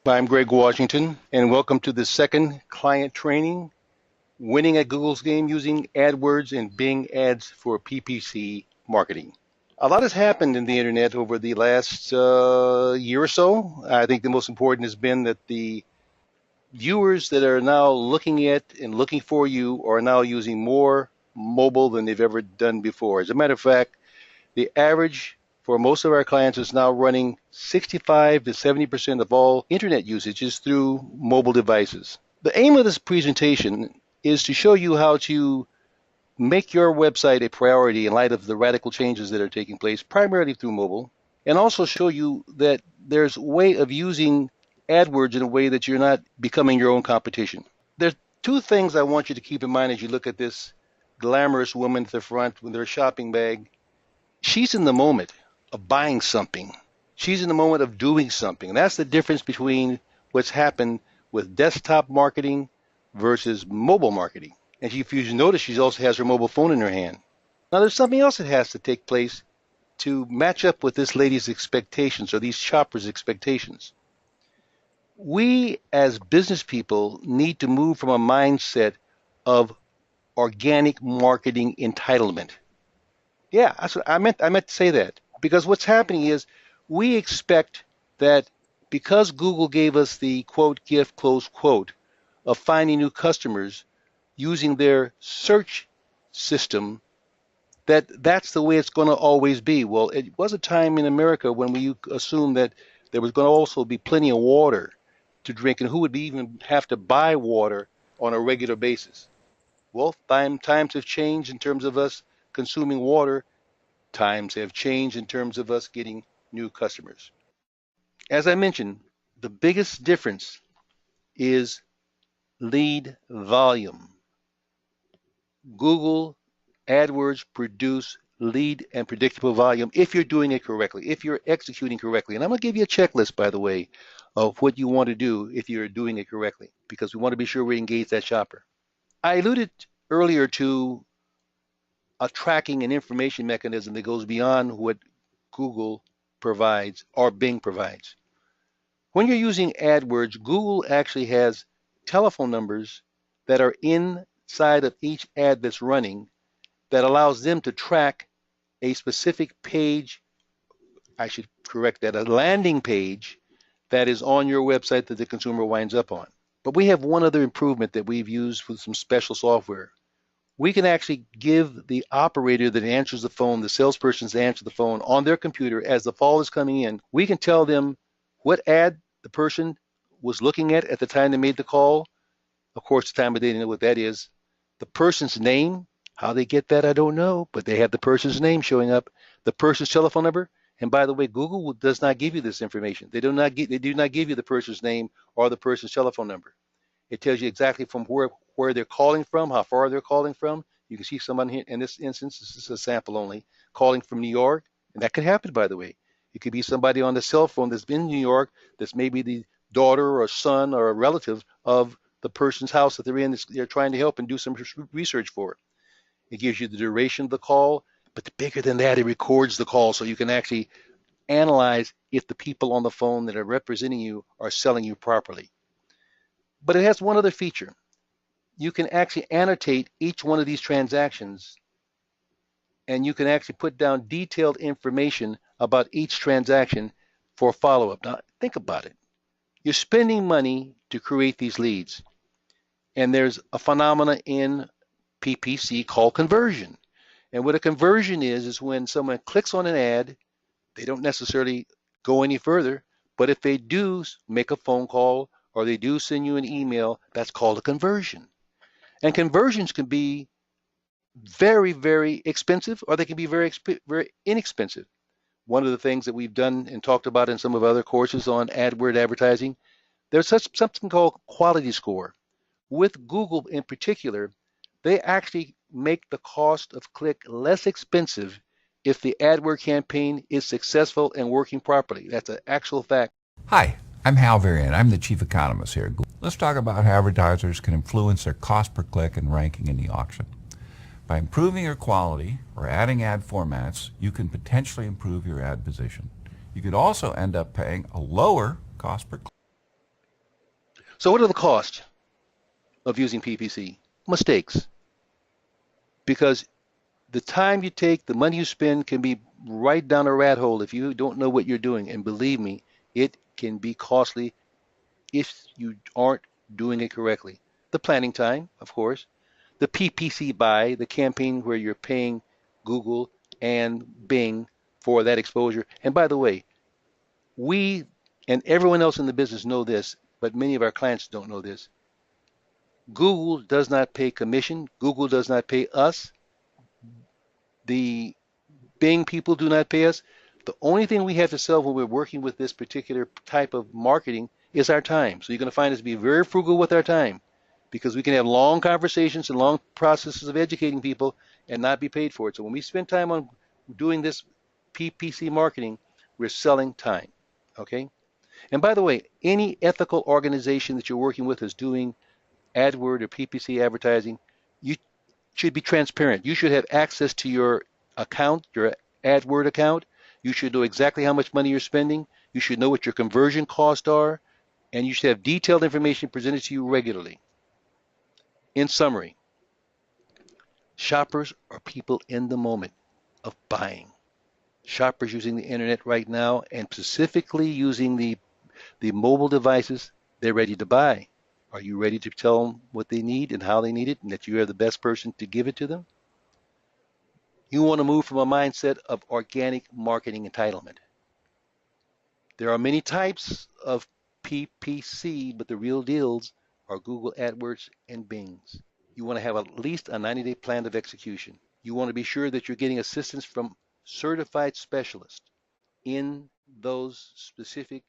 I'm Greg Washington, and welcome to the second client training, Winning at Google's Game Using AdWords and Bing Ads for PPC Marketing. A lot has happened in the internet over the last year or so. I think the most important has been that the viewers that are now looking at and looking for you are now using more mobile than they've ever done before. As a matter of fact, the average for most of our clients is now running 65 to 70% of all internet usage is through mobile devices. The aim of this presentation is to show you how to make your website a priority in light of the radical changes that are taking place primarily through mobile, and also show you that there's a way of using AdWords in a way that you're not becoming your own competition. There's two things I want you to keep in mind as you look at this glamorous woman at the front with her shopping bag. She's in the moment of buying something. She's in the moment of doing something. And that's the difference between what's happened with desktop marketing versus mobile marketing. And if you notice, she also has her mobile phone in her hand. Now, there's something else that has to take place to match up with this lady's expectations or these shoppers' expectations. We as business people need to move from a mindset of organic marketing entitlement. Yeah, that's what I meant. I meant to say that because what's happening is we expect that because Google gave us the quote gift close quote of finding new customers using their search system, that's the way it's going to always be. Well, it was a time in America when we assumed that there was going to also be plenty of water to drink, and who would even have to buy water on a regular basis? Well, times have changed in terms of us consuming water. Times have changed in terms of us getting new customers. As I mentioned, the biggest difference is lead volume. Google AdWords produce lead and predictable volume if you're doing it correctly, if you're executing correctly. And I'm going to give you a checklist, by the way, of what you want to do if you're doing it correctly, because we want to be sure we engage that shopper. I alluded earlier to a tracking and information mechanism that goes beyond what Google provides or Bing provides. When you're using AdWords, Google actually has telephone numbers that are inside of each ad that's running that allows them to track a specific page, I should correct that, a landing page that is on your website that the consumer winds up on. But we have one other improvement that we've used with some special software. We can actually give the operator that answers the phone, the salesperson that answers the phone on their computer as the call is coming in, we can tell them what ad the person was looking at the time they made the call. Of course, the time of day, they know what that is. The person's name, how they get that, I don't know, but they have the person's name showing up, the person's telephone number. And by the way, Google does not give you this information. They do not give you the person's name or the person's telephone number. It tells you exactly from where they're calling from, how far they're calling from. You can see someone here, in this instance, this is a sample only, calling from New York. And that could happen, by the way. It could be somebody on the cell phone that's been in New York that's maybe the daughter or son or a relative of the person's house that they're in. They're trying to help and do some research for. It gives you the duration of the call, but bigger than that, it records the call so you can actually analyze if the people on the phone that are representing you are selling you properly. But it has one other feature. You can actually annotate each one of these transactions, and you can actually put down detailed information about each transaction for follow-up. Now, think about it. You're spending money to create these leads, and there's a phenomena in PPC called conversion. And what a conversion is when someone clicks on an ad, they don't necessarily go any further, but if they do make a phone call or they do send you an email, that's called a conversion. And conversions can be very, very expensive, or they can be very inexpensive. One of the things that we've done and talked about in some of our other courses on AdWord advertising, there's something called quality score. With Google in particular, they actually make the cost of click less expensive if the AdWord campaign is successful and working properly. That's an actual fact. Hi, I'm Hal Varian. I'm the Chief Economist here at Google. Let's talk about how advertisers can influence their cost per click and ranking in the auction. By improving your quality or adding ad formats, you can potentially improve your ad position. You could also end up paying a lower cost per click. So what are the costs of using PPC? Mistakes. Because the time you take, the money you spend can be right down a rat hole if you don't know what you're doing. And believe me, it can be costly if you aren't doing it correctly. The planning time, of course, the PPC buy, the campaign where you're paying Google and Bing for that exposure. And by the way, we and everyone else in the business know this, but many of our clients don't know this. Google does not pay commission. Google does not pay us. The Bing people do not pay us. The only thing we have to sell when we're working with this particular type of marketing is our time. So you're going to find us be very frugal with our time because we can have long conversations and long processes of educating people and not be paid for it. So when we spend time on doing this PPC marketing, we're selling time. Okay? And by the way, any ethical organization that you're working with is doing AdWord or PPC advertising, you should be transparent. You should have access to your account, your AdWord account. You should know exactly how much money you're spending. You should know what your conversion costs are, and you should have detailed information presented to you regularly. In summary, shoppers are people in the moment of buying. Shoppers using the internet right now and specifically using the mobile devices, they're ready to buy. Are you ready to tell them what they need and how they need it and that you are the best person to give it to them? You want to move from a mindset of organic marketing entitlement. There are many types of PPC, but the real deals are Google AdWords and Bing's. You want to have at least a 90-day plan of execution. You want to be sure that you're getting assistance from certified specialists in those specific